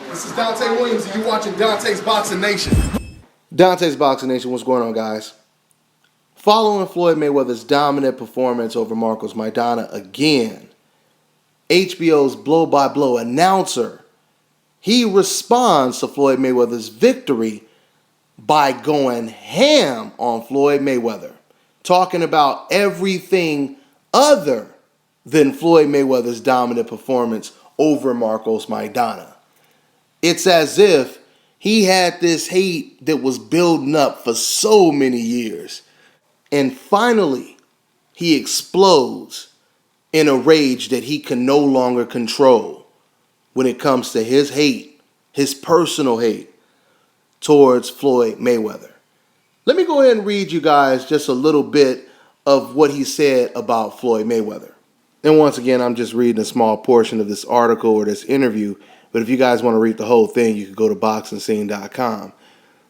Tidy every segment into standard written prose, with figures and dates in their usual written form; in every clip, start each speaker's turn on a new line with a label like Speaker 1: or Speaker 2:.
Speaker 1: This is Dante Williams, and you're watching Dante's Boxing Nation.
Speaker 2: Dante's Boxing Nation, what's going on, guys? Following Floyd Mayweather's dominant performance over Marcos Maidana again, HBO's blow-by-blow announcer, he responds to Floyd Mayweather's victory by going ham on Floyd Mayweather, talking about everything other than Floyd Mayweather's dominant performance over Marcos Maidana. It's as if he had this hate that was building up for so many years. And finally, he explodes in a rage that he can no longer control when it comes to his hate, his personal hate towards Floyd Mayweather. Let me go ahead and read you guys just a little bit of what he said about Floyd Mayweather. And once again, I'm just reading a small portion of this article or this interview, but if you guys want to read the whole thing, you can go to boxingscene.com.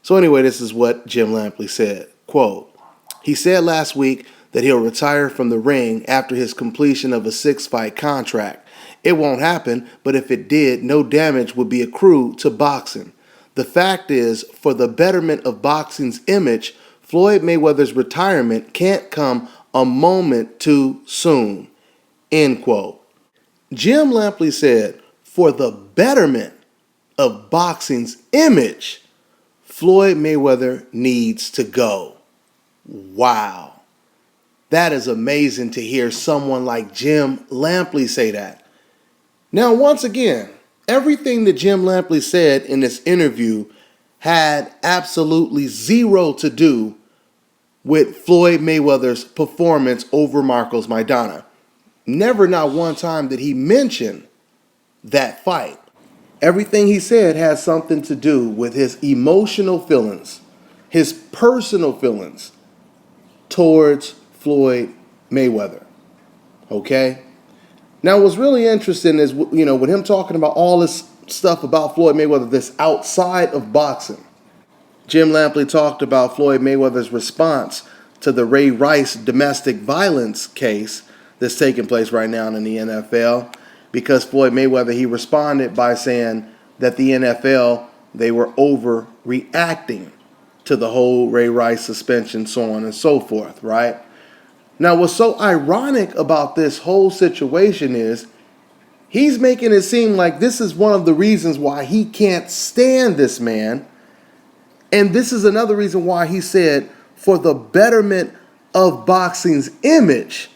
Speaker 2: So anyway, this is what Jim Lampley said. Quote, he said last week that he'll retire from the ring after his completion of a 6-fight contract. It won't happen, but if it did, no damage would be accrued to boxing. The fact is, for the betterment of boxing's image, Floyd Mayweather's retirement can't come a moment too soon. End quote. Jim Lampley said, for the betterment of boxing's image, Floyd Mayweather needs to go. Wow. That is amazing to hear someone like Jim Lampley say that. Now, once again, everything that Jim Lampley said in this interview had absolutely zero to do with Floyd Mayweather's performance over Marcos Maidana. Never, not one time did he mention that fight. Everything he said has something to do with his emotional feelings, his personal feelings towards Floyd Mayweather. Okay? Now, what's really interesting is, with him talking about all this stuff about Floyd Mayweather that's outside of boxing. Jim Lampley talked about Floyd Mayweather's response to the Ray Rice domestic violence case that's taking place right now in the NFL, because Floyd Mayweather, he responded by saying that the NFL, they were overreacting to the whole Ray Rice suspension, so on and so forth, right? Now, what's so ironic about this whole situation is he's making it seem like this is one of the reasons why he can't stand this man. And this is another reason why he said, for the betterment of boxing's image,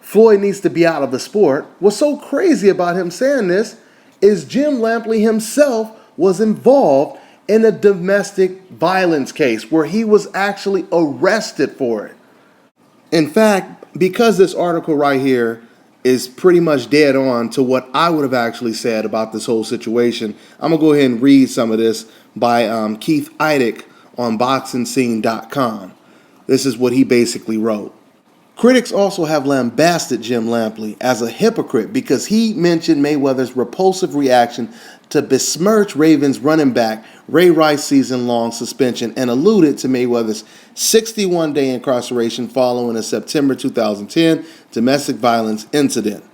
Speaker 2: Floyd needs to be out of the sport. What's so crazy about him saying this is Jim Lampley himself was involved in a domestic violence case where he was actually arrested for it. In fact, because this article right here is pretty much dead on to what I would have actually said about this whole situation, I'm going to go ahead and read some of this by Keith Eidick on boxingscene.com. This is what he basically wrote. Critics also have lambasted Jim Lampley as a hypocrite because he mentioned Mayweather's repulsive reaction to besmirch Ravens running back Ray Rice's season-long suspension and alluded to Mayweather's 61-day incarceration following a September 2010 domestic violence incident.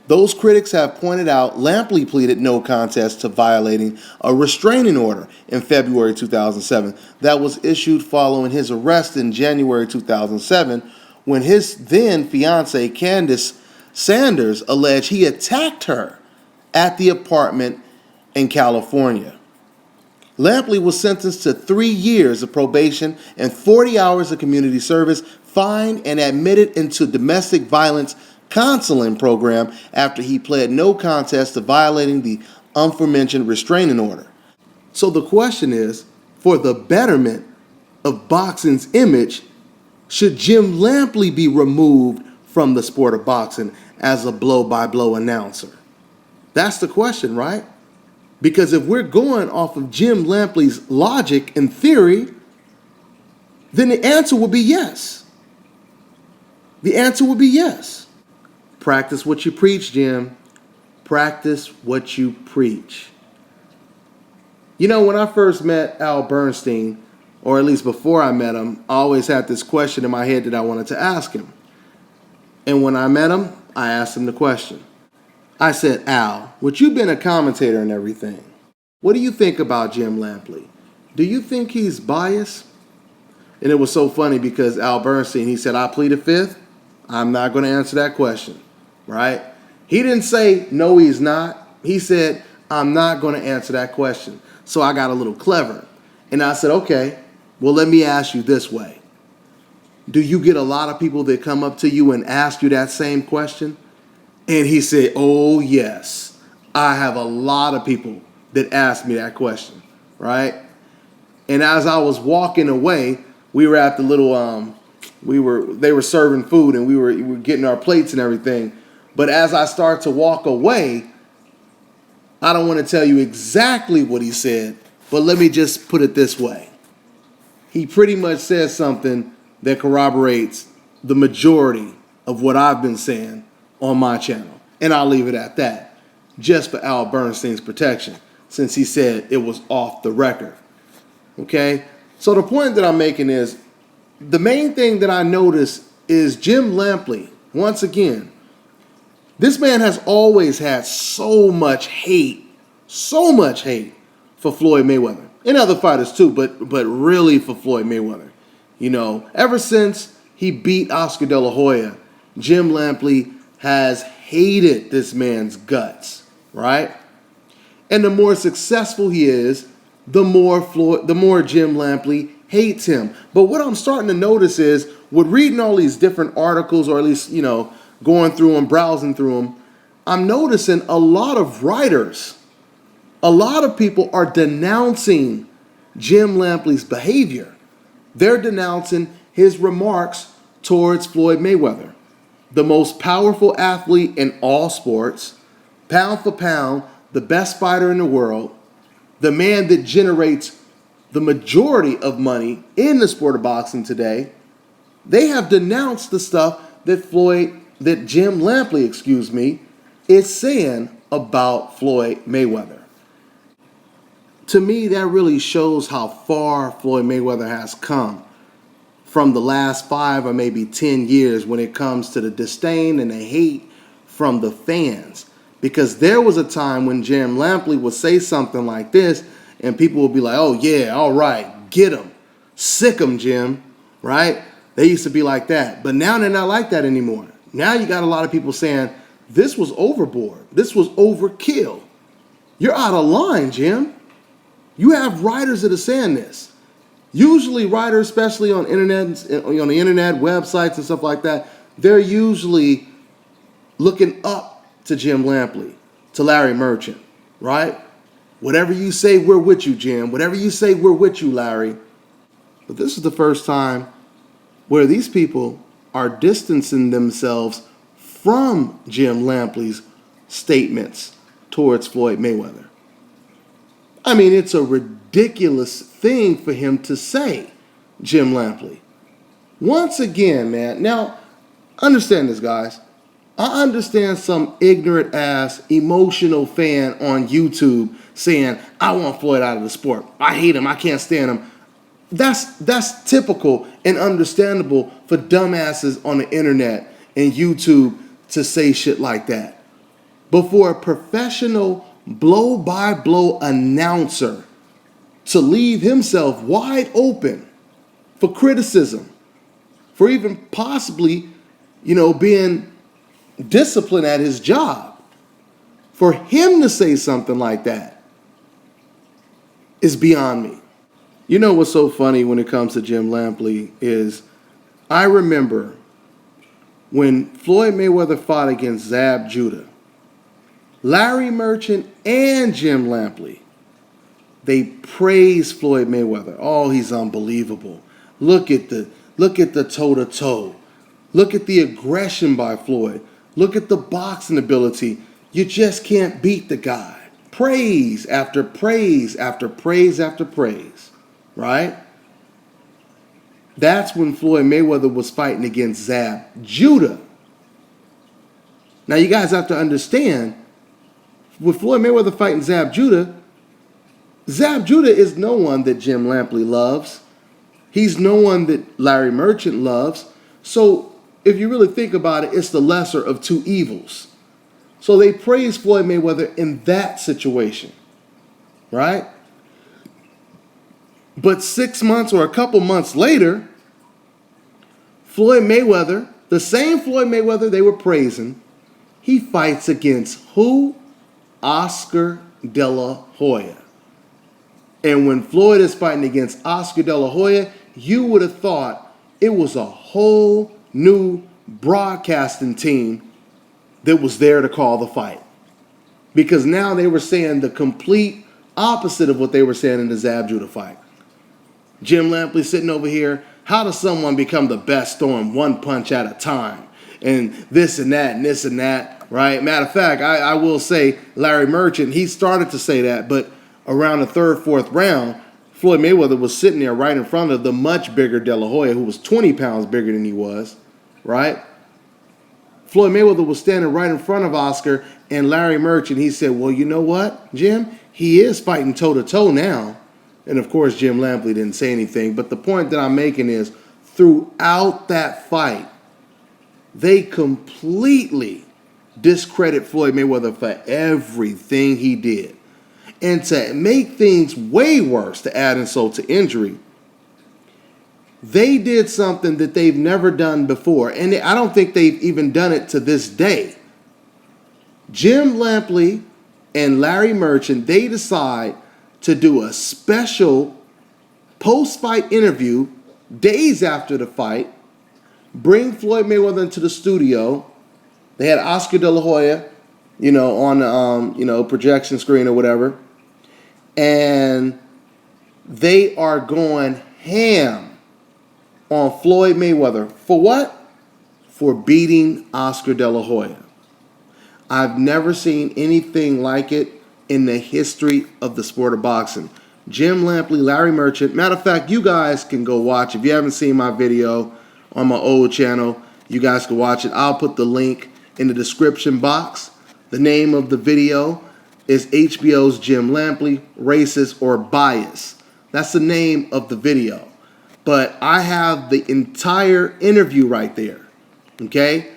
Speaker 2: Those critics have pointed out Lampley pleaded no contest to violating a restraining order in February 2007 that was issued following his arrest in January 2007 when his then-fiancée Candace Sanders alleged he attacked her at the apartment in California. Lampley was sentenced to 3 years of probation and 40 hours of community service, fined, and admitted into domestic violence counseling program after he pled no contest to violating the aforementioned restraining order. So the question is, for the betterment of boxing's image, should Jim Lampley be removed from the sport of boxing as a blow-by-blow announcer? That's the question, right? Because if we're going off of Jim Lampley's logic and theory, then the answer would be yes. The answer would be yes. Practice what you preach, Jim. Practice what you preach. When I first met Al Bernstein, or at least before I met him, I always had this question in my head that I wanted to ask him. And when I met him, I asked him the question. I said, Al, would you been a commentator and everything? What do you think about Jim Lampley? Do you think he's biased? And it was so funny because Al Bernstein, he said, I plead the fifth. I'm not going to answer that question, right? He didn't say, no, he's not. He said, I'm not going to answer that question. So I got a little clever. And I said, okay, well, let me ask you this way. Do you get a lot of people that come up to you and ask you that same question? And he said, oh, yes. I have a lot of people that ask me that question, right? And as I was walking away, we were at the little, they were serving food and we were getting our plates and everything. But as I start to walk away, I don't want to tell you exactly what he said, but let me just put it this way. He pretty much says something that corroborates the majority of what I've been saying on my channel. And I'll leave it at that, just for Al Bernstein's protection, since he said it was off the record. Okay? So the point that I'm making is, the main thing that I noticed is Jim Lampley, once again, this man has always had so much hate for Floyd Mayweather. And other fighters too, but really for Floyd Mayweather. You know, ever since he beat Oscar De La Hoya, Jim Lampley has hated this man's guts, right? And the more successful he is, the more Jim Lampley hates him. But what I'm starting to notice is, with reading all these different articles, or at least, you know, going through them, browsing through them, I'm noticing a lot of writers, a lot of people are denouncing Jim Lampley's behavior. They're denouncing his remarks towards Floyd Mayweather, the most powerful athlete in all sports, pound for pound, the best fighter in the world, the man that generates the majority of money in the sport of boxing today. They have denounced the stuff that Jim Lampley, is saying about Floyd Mayweather. To me, that really shows how far Floyd Mayweather has come from the last 5 or maybe 10 years when it comes to the disdain and the hate from the fans. Because there was a time when Jim Lampley would say something like this and people would be like, oh yeah, all right, get him. Sick him, Jim, right? They used to be like that. But now they're not like that anymore. Now you got a lot of people saying, this was overboard. This was overkill. You're out of line, Jim. You have writers that are saying this. Usually writers, especially on the internet, websites and stuff like that, they're usually looking up to Jim Lampley, to Larry Merchant, right? Whatever you say, we're with you, Jim. Whatever you say, we're with you, Larry. But this is the first time where these people are distancing themselves from Jim Lampley's statements towards Floyd Mayweather. I mean, it's a ridiculous thing for him to say, Jim Lampley. Once again, man, now, understand this, guys. I understand some ignorant ass, emotional fan on YouTube saying, I want Floyd out of the sport. I hate him. I can't stand him. That's typical and understandable for dumbasses on the internet and YouTube to say shit like that. But for a professional blow-by-blow announcer to leave himself wide open for criticism, for even possibly, being disciplined at his job, for him to say something like that is beyond me. You know what's so funny when it comes to Jim Lampley is, I remember when Floyd Mayweather fought against Zab Judah, Larry Merchant and Jim Lampley, they praised Floyd Mayweather. Oh, he's unbelievable. Look at the toe-to-toe. Look at the aggression by Floyd. Look at the boxing ability. You just can't beat the guy. Praise after praise after praise after praise, right? That's when Floyd Mayweather was fighting against Zab Judah. Now you guys have to understand, with Floyd Mayweather fighting Zab Judah is no one that Jim Lampley loves. He's no one that Larry Merchant loves. So if you really think about it, it's the lesser of two evils. So they praised Floyd Mayweather in that situation, right? But 6 months or a couple months later, Floyd Mayweather, the same Floyd Mayweather they were praising, he fights against who? Oscar De La Hoya. And when Floyd is fighting against Oscar De La Hoya, you would have thought it was a whole new broadcasting team that was there to call the fight. Because now they were saying the complete opposite of what they were saying in the Zab Judah fight. Jim Lampley sitting over here, how does someone become the best throwing one punch at a time? And this and that and this and that, right? Matter of fact, I will say Larry Merchant, he started to say that, but around the third, fourth round, Floyd Mayweather was sitting there right in front of the much bigger De La Hoya, who was 20 pounds bigger than he was, right? Floyd Mayweather was standing right in front of Oscar, and Larry Merchant, he said, well, you know what, Jim? He is fighting toe-to-toe now. And, of course, Jim Lampley didn't say anything. But the point that I'm making is, throughout that fight, they completely discredit Floyd Mayweather for everything he did. And to make things way worse, to add insult to injury, they did something that they've never done before. And I don't think they've even done it to this day. Jim Lampley and Larry Merchant, they decide to do a special post-fight interview days after the fight, bring Floyd Mayweather into the studio. They had Oscar De La Hoya, on the, projection screen or whatever. And they are going ham on Floyd Mayweather. For what? For beating Oscar De La Hoya. I've never seen anything like it in the history of the sport of boxing. Jim Lampley, Larry Merchant. Matter of fact, you guys can go watch. If you haven't seen my video on my old channel, you guys can watch it. I'll put the link in the description box. The name of the video is HBO's Jim Lampley, Racist or Bias. That's the name of the video. But I have the entire interview right there, okay?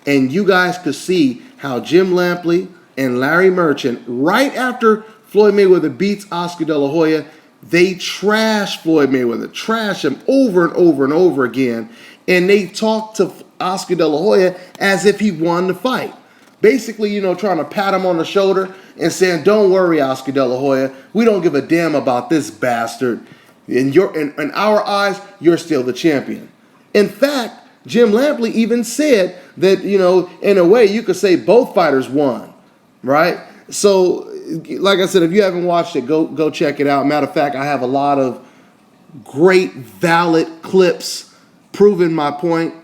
Speaker 2: And you guys could see how Jim Lampley and Larry Merchant, right after Floyd Mayweather beats Oscar De La Hoya, they trash Floyd Mayweather, trash him over and over and over again. And they talk to Oscar De La Hoya as if he won the fight. Basically, trying to pat him on the shoulder and saying, don't worry, Oscar De La Hoya, we don't give a damn about this bastard. In our eyes, you're still the champion. In fact, Jim Lampley even said that, in a way, you could say both fighters won, right? So, like I said, if you haven't watched it, go check it out. Matter of fact, I have a lot of great, valid clips proving my point,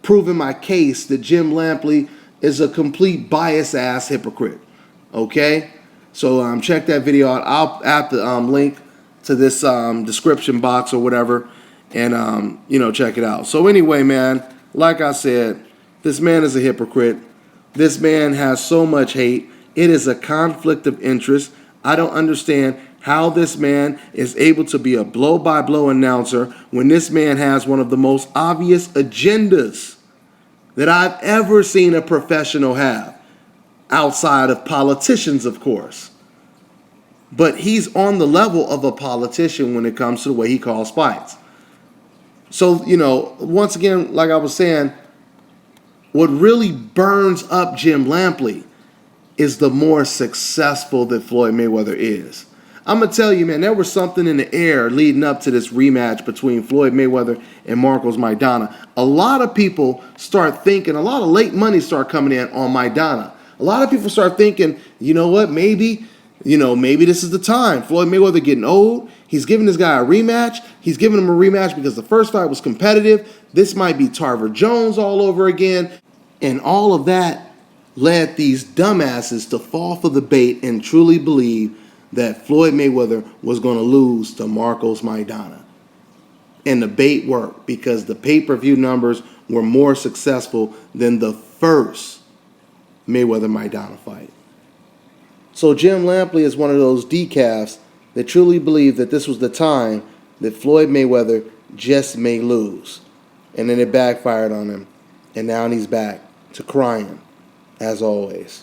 Speaker 2: proving my case that Jim Lampley is a complete bias-ass hypocrite, okay? So check that video out. I'll add the link to this description box or whatever, and, check it out. So anyway, man, like I said, this man is a hypocrite. This man has so much hate. It is a conflict of interest. I don't understand how this man is able to be a blow-by-blow announcer when this man has one of the most obvious agendas that I've ever seen a professional have, outside of politicians, of course. But he's on the level of a politician when it comes to the way he calls fights. So, once again, like I was saying, what really burns up Jim Lampley is the more successful that Floyd Mayweather is. I'm going to tell you, man, there was something in the air leading up to this rematch between Floyd Mayweather and Marcos Maidana. A lot of people start thinking, a lot of late money start coming in on Maidana. A lot of people start thinking, you know what, maybe this is the time. Floyd Mayweather getting old. He's giving this guy a rematch. He's giving him a rematch because the first fight was competitive. This might be Tarver Jones all over again. And all of that led these dumbasses to fall for the bait and truly believe that Floyd Mayweather was going to lose to Marcos Maidana. And the bait worked because the pay-per-view numbers were more successful than the first Mayweather-Maidana fight. So Jim Lampley is one of those decafs that truly believe that this was the time that Floyd Mayweather just may lose. And then it backfired on him. And now he's back to crying, as always.